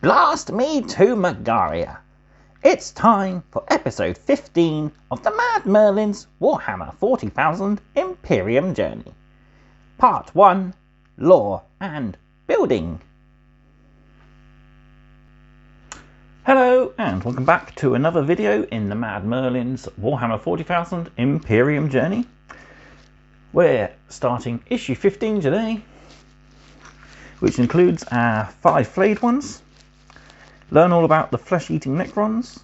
Blast me to Magaria! It's time for episode 15 of the Mad Merlin's Warhammer 40,000 Imperium Journey. Part 1, Lore and Building. Hello and welcome back to another video in the Mad Merlin's Warhammer 40,000 Imperium Journey. We're starting issue 15 today, which includes our 5 flayed ones. Learn all about the flesh-eating Necrons,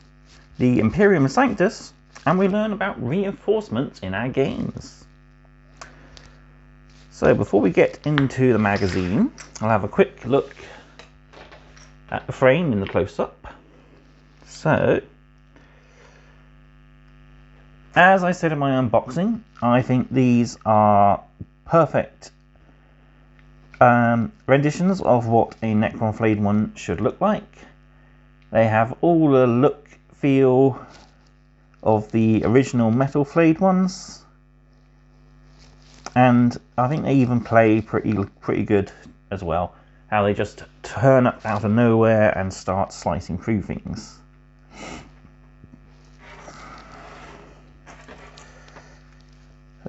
the Imperium Sanctus, and we learn about reinforcements in our games. So before we get into the magazine, I'll have a quick look at the frame in the close-up. So, as I said in my unboxing, I think these are perfect renditions of what a Necron flayed one should look like. They have all the look, feel of the original metal flayed ones, and I think they even play pretty good as well. How they just turn up out of nowhere and start slicing through things.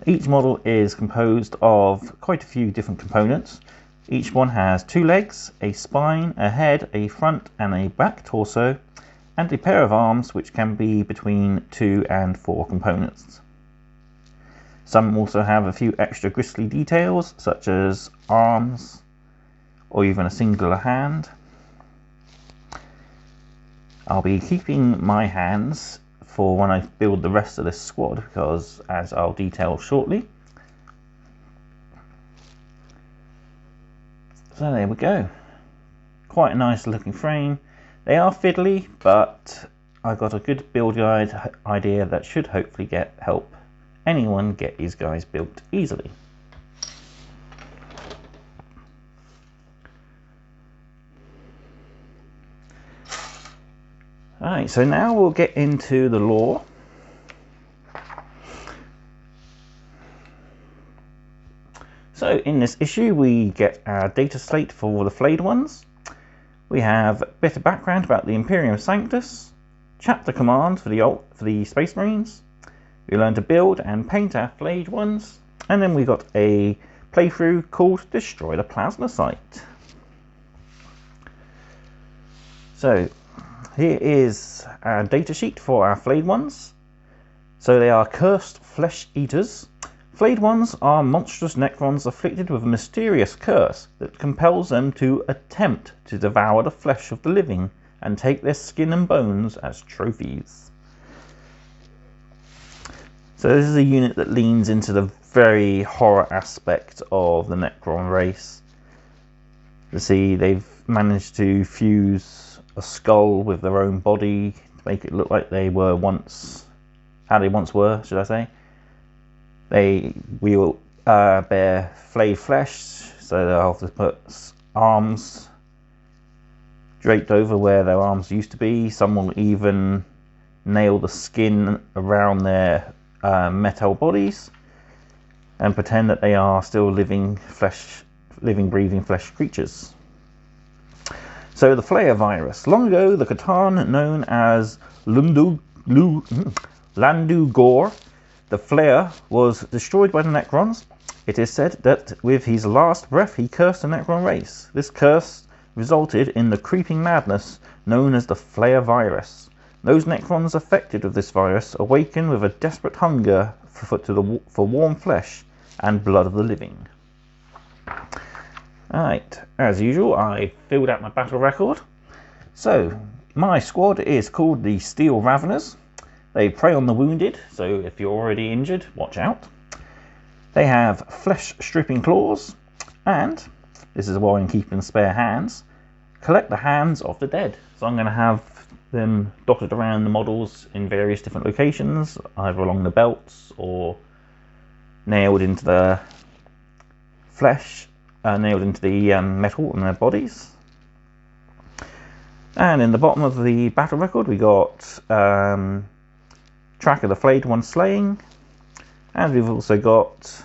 Each model is composed of quite a few different components. Each one has 2 legs, a spine, a head, a front and a back torso, and a pair of arms which can be between 2 and 4 components. Some also have a few extra grisly details such as arms or even a singular hand. I'll be keeping my hands for when I build the rest of this squad because, as I'll detail shortly. So there we go. Quite a nice looking frame. They are fiddly, but I got a good build guide idea that should hopefully help anyone get these guys built easily. Alright, so now we'll get into the lore. So in this issue we get our data slate for the flayed ones. We have a bit of background about the Imperium Sanctus, chapter command for the Space Marines. We learn to build and paint our flayed ones, and then we got a playthrough called Destroy the Plasma Site. So here is our data sheet for our flayed ones. So they are cursed flesh eaters. Flayed ones are monstrous Necrons afflicted with a mysterious curse that compels them to attempt to devour the flesh of the living and take their skin and bones as trophies. So this is a unit that leans into the very horror aspect of the Necron race. You see, they've managed to fuse a skull with their own body to make it look like they were once, how they once were, should I say. They will bear flayed flesh, so they'll have to put arms draped over where their arms used to be. Some will even nail the skin around their metal bodies and pretend that they are still living, breathing flesh creatures. So the Flayer virus. Long ago, the Catan known as Landugor, the Flayer, was destroyed by the Necrons. It is said that with his last breath he cursed the Necron race. This curse resulted in the creeping madness known as the Flayer virus. Those Necrons affected with this virus awaken with a desperate hunger for warm flesh and blood of the living. Alright, as usual I filled out my battle record. So my squad is called the Steel Raveners. They prey on the wounded, so if you're already injured, watch out. They have flesh-stripping claws, and, this is why I'm keeping spare hands, collect the hands of the dead. So I'm going to have them dotted around the models in various different locations, either along the belts or nailed into the flesh, nailed into the metal on their bodies. And in the bottom of the battle record we got track of the flayed one slaying, and we've also got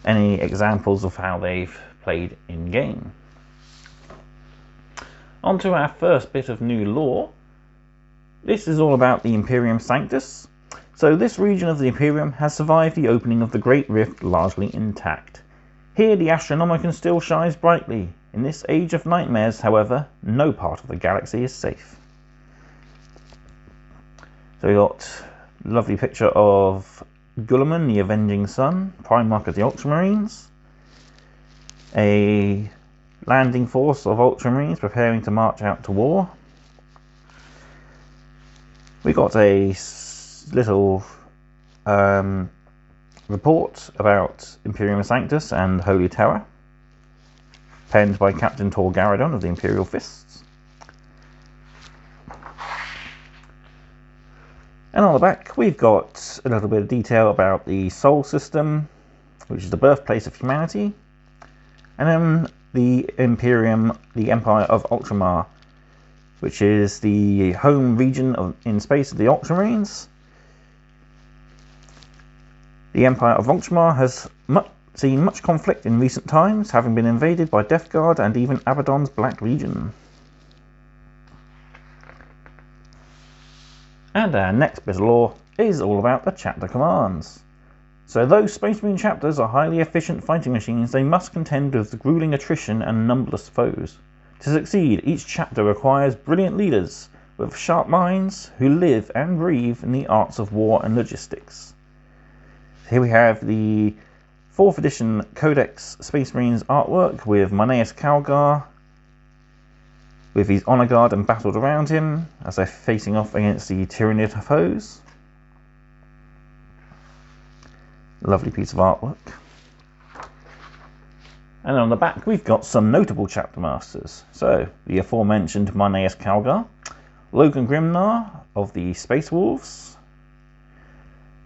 any examples of how they've played in game. On to our first bit of new lore. This is all about the Imperium Sanctus. So this region of the Imperium has survived the opening of the Great Rift largely intact. Here the Astronomicon still shines brightly. In this age of nightmares, however, no part of the galaxy is safe. So we got a lovely picture of Guilliman, the Avenging Sun, Primarch of the Ultramarines, a landing force of Ultramarines preparing to march out to war. We got a little report about Imperium Sanctus and Holy Terror, penned by Captain Tor Garadon of the Imperial Fists. And on the back we've got a little bit of detail about the Sol System, which is the birthplace of humanity, and then the Imperium, the Empire of Ultramar, which is the home region in space of the Ultramarines. The Empire of Ultramar has seen much conflict in recent times, having been invaded by Death Guard and even Abaddon's Black Legion. And our next bit of lore is all about the chapter commands. So though Space Marine chapters are highly efficient fighting machines, they must contend with the grueling attrition and numberless foes. To succeed, each chapter requires brilliant leaders with sharp minds who live and breathe in the arts of war and logistics. Here we have the 4th edition Codex Space Marines artwork with Marneus Calgar with his Honor Guard embattled around him as they're facing off against the Tyranid foes. Lovely piece of artwork. And on the back we've got some notable chapter masters. So the aforementioned Marneus Calgar, Logan Grimnar of the Space Wolves,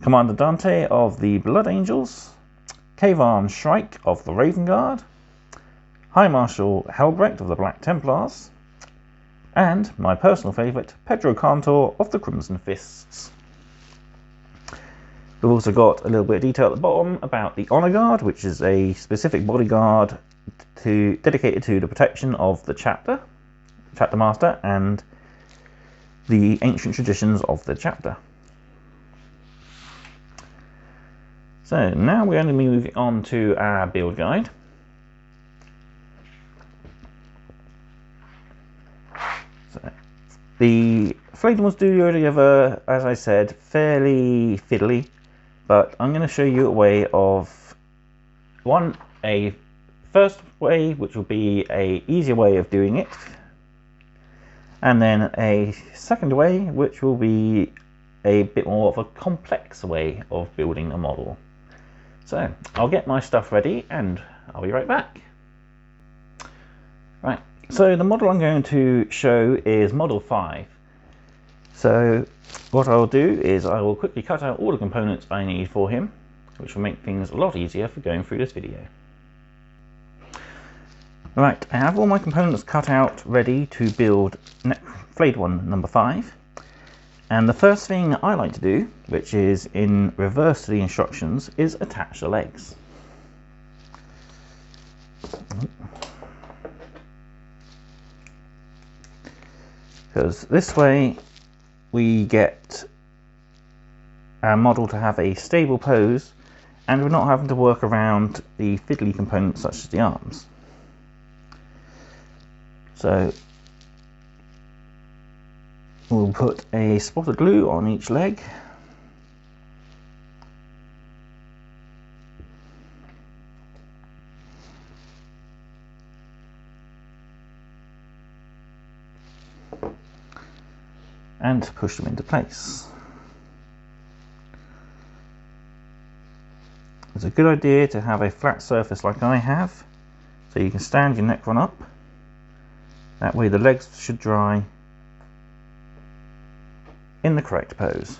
Commander Dante of the Blood Angels, Kavarn Shrike of the Raven Guard, High Marshal Helbrecht of the Black Templars, and my personal favourite, Pedro Cantor of the Crimson Fists. We've also got a little bit of detail at the bottom about the Honor Guard, which is a specific bodyguard dedicated to the protection of the chapter master, and the ancient traditions of the chapter. So now we're going to be moving on to our build guide. So, the Flayed was together, as I said, fairly fiddly, but I'm going to show you a way of a first way, which will be a easier way of doing it, and then a second way, which will be a bit more of a complex way of building a model. So I'll get my stuff ready and I'll be right back. Right, so the model I'm going to show is Model 5. So what I'll do is I will quickly cut out all the components I need for him, which will make things a lot easier for going through this video. Right, I have all my components cut out ready to build Flayed One number 5. And the first thing I like to do, which is in reverse to the instructions, is attach the legs. Because this way we get our model to have a stable pose and we're not having to work around the fiddly components such as the arms. So we'll put a spot of glue on each leg. And push them into place. It's a good idea to have a flat surface like I have, so you can stand your Necron up. That way the legs should dry in the correct pose.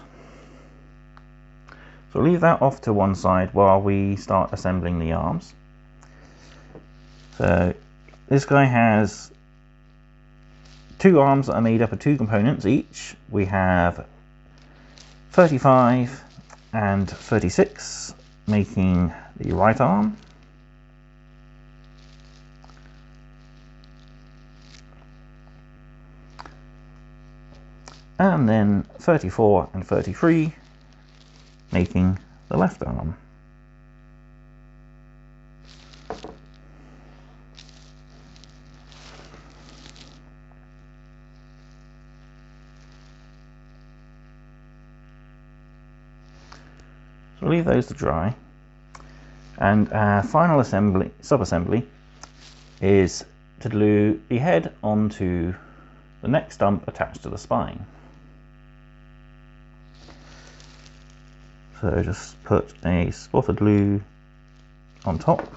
So leave that off to one side while we start assembling the arms. So this guy has 2 arms that are made up of 2 components each. We have 35 and 36 making the right arm. and then 34 and 33, making the left arm. So we'll leave those to dry, and our final assembly, sub-assembly, is to glue the head onto the neck stump attached to the spine. So just put a spot of glue on top,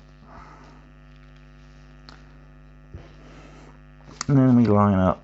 and then we line up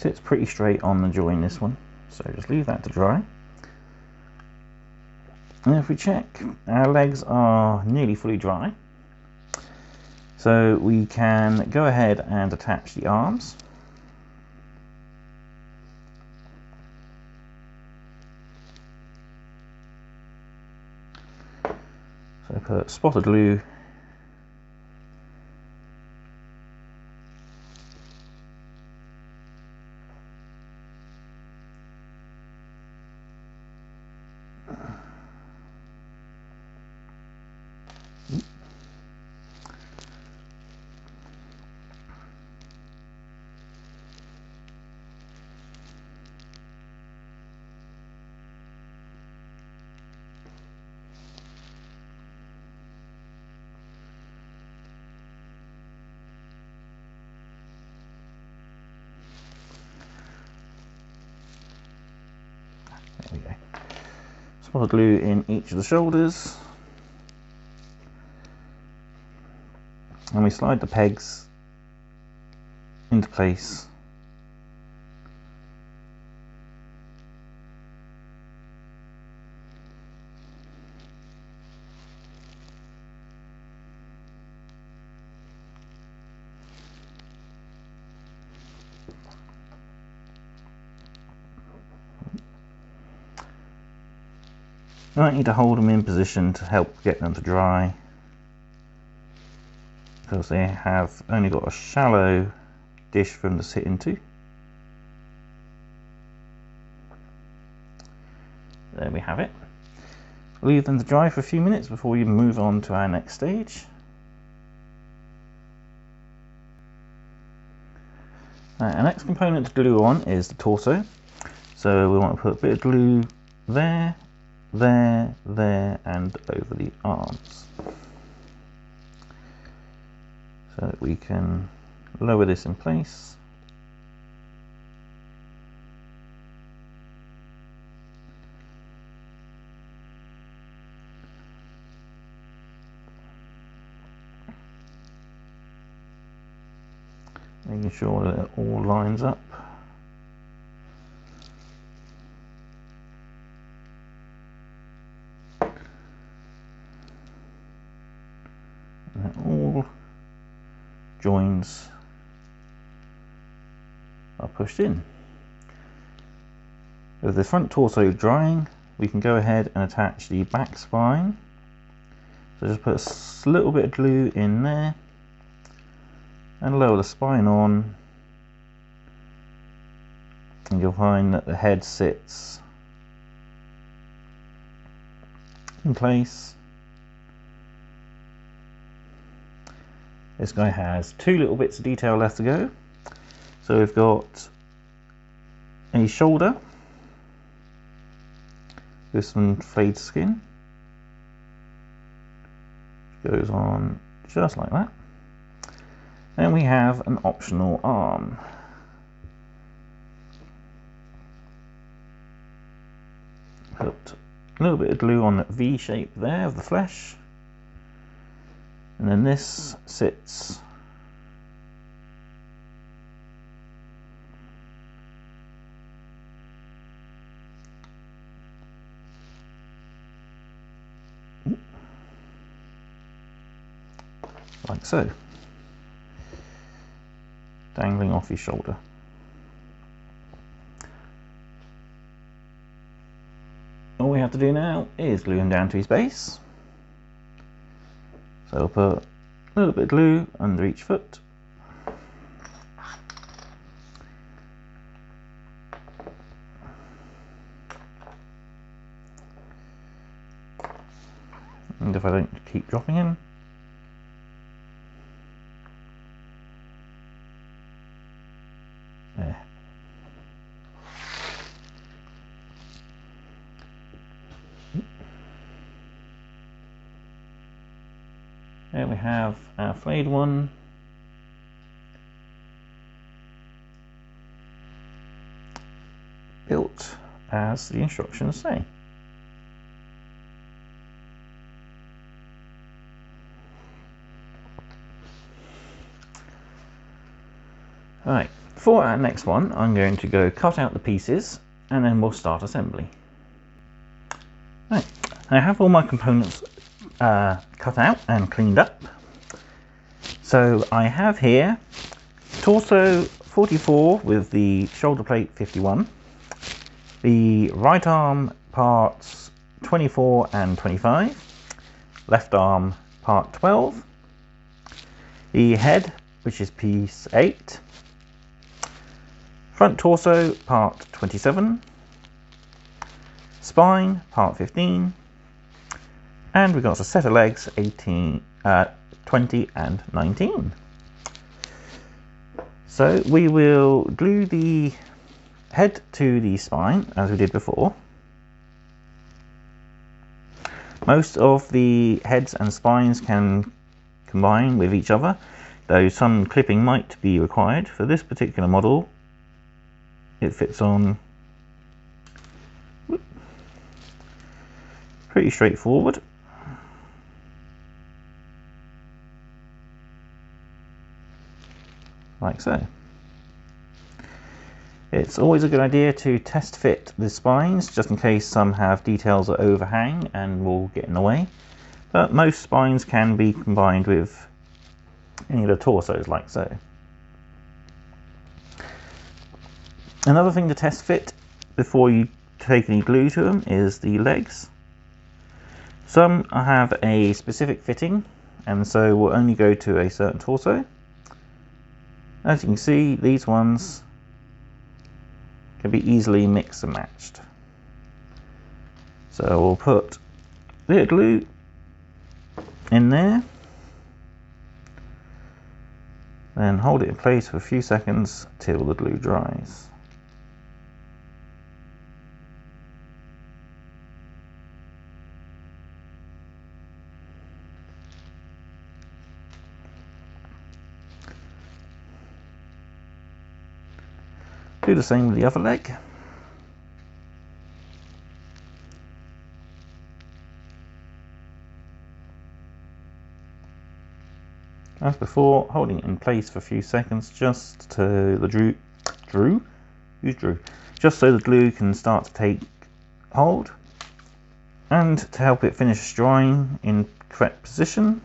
sits pretty straight on the join, this one, so just leave that to dry. And if we check, our legs are nearly fully dry, so we can go ahead and attach the arms. So put spotted glue spot of glue in each of the shoulders, and we slide the pegs into place. You might need to hold them in position to help get them to dry, because they have only got a shallow dish for them to sit into. There we have it. Leave them to dry for a few minutes before we move on to our next stage. Our next component to glue on is the torso. So we want to put a bit of glue there, there, there, and over the arms, so that we can lower this in place. Making sure that it all lines up. All joins are pushed in. With the front torso drying, we can go ahead and attach the back spine. So just put a little bit of glue in there and lower the spine on, and you'll find that the head sits in place. This guy has two little bits of detail left to go. So we've got a shoulder with some flayed skin. Goes on just like that. And we have an optional arm. Put a little bit of glue on that V shape there of the flesh. And then this sits like so, dangling off his shoulder. All we have to do now is glue him down to his base. So we'll put a little bit of glue under each foot. And if I don't keep dropping him, there. There we have our flayed one. Built as the instructions say. Right, for our next one, I'm going to go cut out the pieces and then we'll start assembly. Right, I have all my components cut out and cleaned up. So I have here torso 44 with the shoulder plate 51, the right arm parts 24 and 25, left arm part 12, the head, which is piece 8, front torso part 27, spine part 15, and we've got a set of legs 18, 20 and 19. So we will glue the head to the spine as we did before. Most of the heads and spines can combine with each other, though some clipping might be required. For this particular model, it fits on pretty straightforward. Like so. It's always a good idea to test fit the spines, just in case some have details that overhang and will get in the way. But most spines can be combined with any of the torsos, like so. Another thing to test fit before you take any glue to them is the legs. Some have a specific fitting and so will only go to a certain torso. As you can see, these ones can be easily mixed and matched. So we'll put a bit of glue in there, then hold it in place for a few seconds till the glue dries. Do the same with the other leg. As before, holding it in place for a few seconds just to the just so the glue can start to take hold, and to help it finish drying in correct position,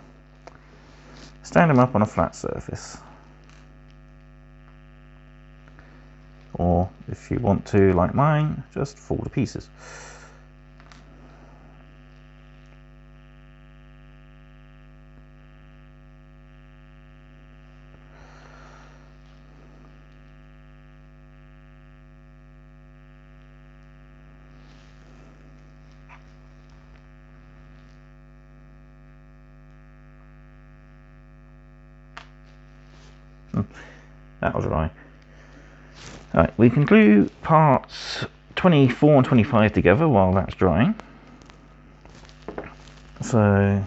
stand them up on a flat surface. Or if you want to, like mine, just fall to pieces. That'll dry. Right, we can glue parts 24 and 25 together while that's drying. So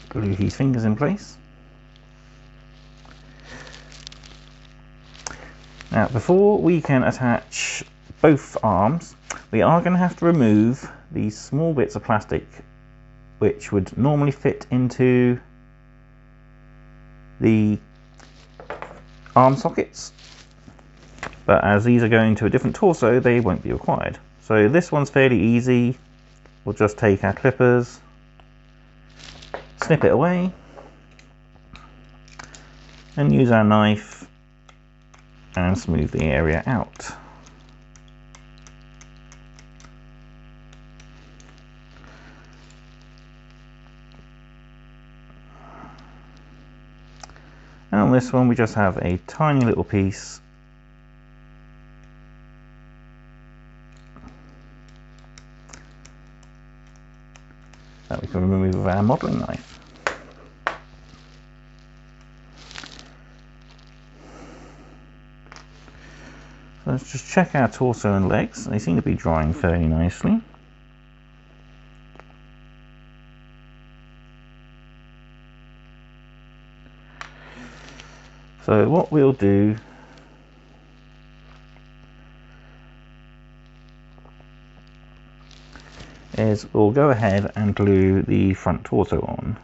glue his fingers in place. Now, before we can attach both arms, we are going to have to remove these small bits of plastic which would normally fit into the arm sockets, but as these are going to a different torso, they won't be required. So this one's fairly easy. We'll just take our clippers, snip it away, and use our knife and smooth the area out. And on this one we just have a tiny little piece that we can remove with our modelling knife. So let's just check our torso and legs. They seem to be drying fairly nicely. So what we'll do is we'll go ahead and glue the front torso on.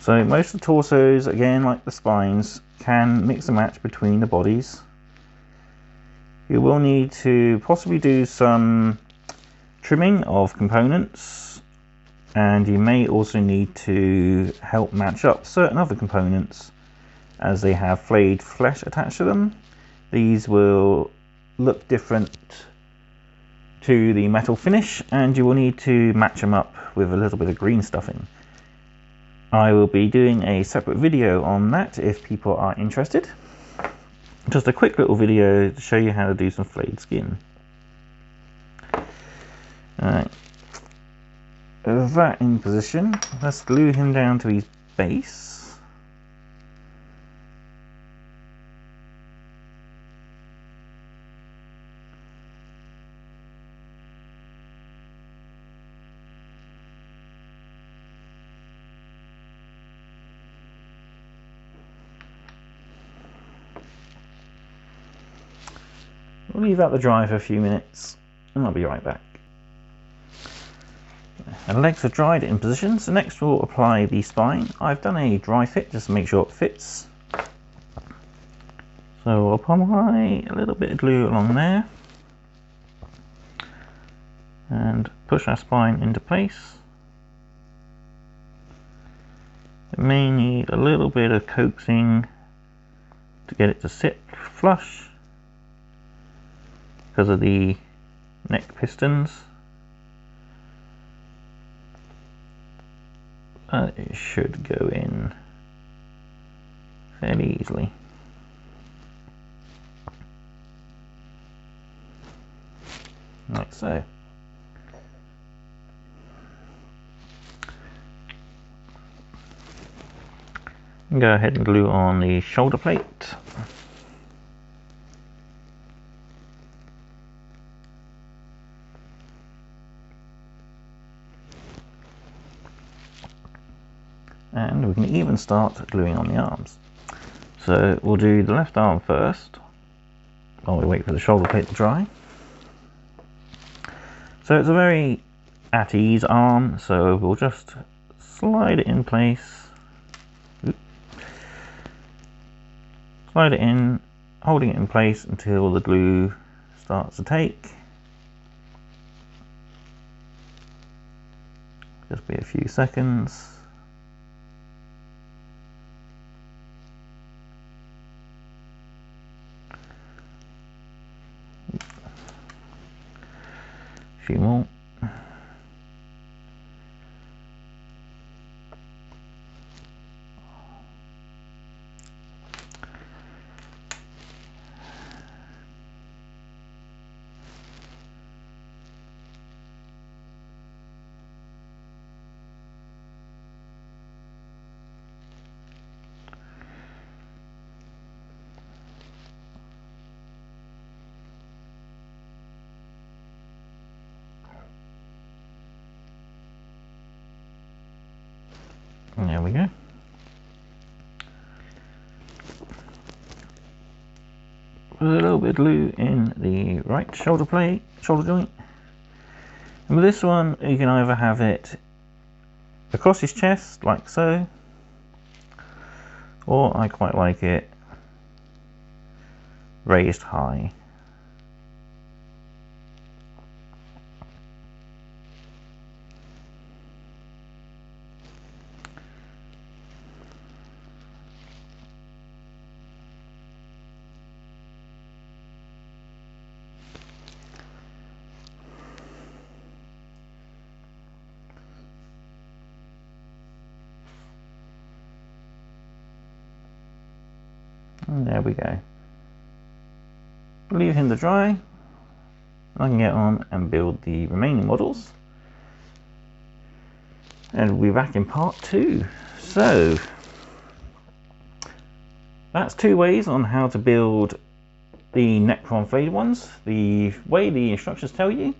So most of the torsos, again like the spines, can mix and match between the bodies. You will need to possibly do some trimming of components, and you may also need to help match up certain other components as they have flayed flesh attached to them. These will look different to the metal finish, and you will need to match them up with a little bit of green stuffing. I will be doing a separate video on that if people are interested. Just a quick little video to show you how to do some flayed skin. Alright, with that in position, let's glue him down to his base. We'll leave that to dry for a few minutes and I'll be right back. And legs are dried in position, so next we'll apply the spine. I've done a dry fit just to make sure it fits. So we'll apply a little bit of glue along there and push our spine into place. It may need a little bit of coaxing to get it to sit flush because of the neck pistons. It should go in fairly easily. Like so. Go ahead and glue on the shoulder plate. And we can even start gluing on the arms. So we'll do the left arm first while we wait for the shoulder plate to dry. So it's a very at ease arm, so we'll just slide it in place. Slide it in, holding it in place until the glue starts to take. Just be a few seconds. A few more. There we go. Put a little bit of glue in the right shoulder joint. And with this one, you can either have it across his chest, like so, or I quite like it raised high. And there we go. Leave him to dry. I can get on and build the remaining models. And we'll be back in part 2. So that's 2 ways on how to build the Necron flayed ones. The way the instructions tell you,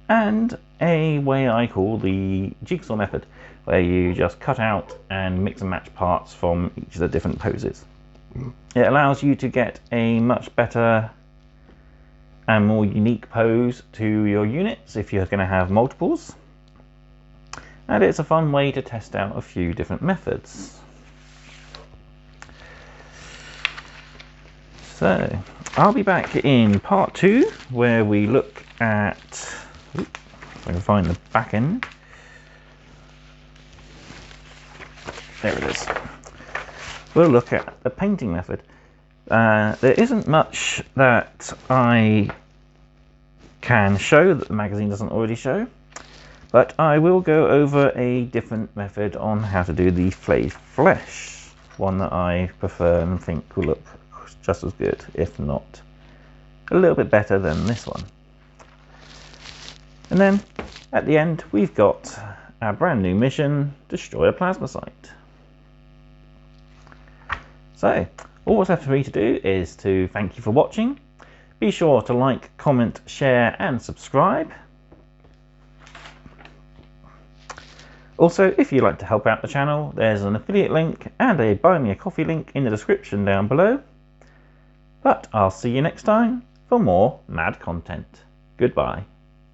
and a way I call the jigsaw method, where you just cut out and mix and match parts from each of the different poses. It allows you to get a much better and more unique pose to your units if you're going to have multiples. And it's a fun way to test out a few different methods. So I'll be back in part 2 where we look at, if I can find the back end. There it is. We'll look at the painting method. There isn't much that I can show that the magazine doesn't already show, but I will go over a different method on how to do the flayed flesh, one that I prefer and think will look just as good, if not a little bit better than this one. And then at the end we've got our brand new mission, destroy a plasma site. So all what's left for me to do is to thank you for watching. Be sure to like, comment, share and subscribe. Also, if you'd like to help out the channel, there's an affiliate link and a buy me a coffee link in the description down below. But I'll see you next time for more mad content. Goodbye.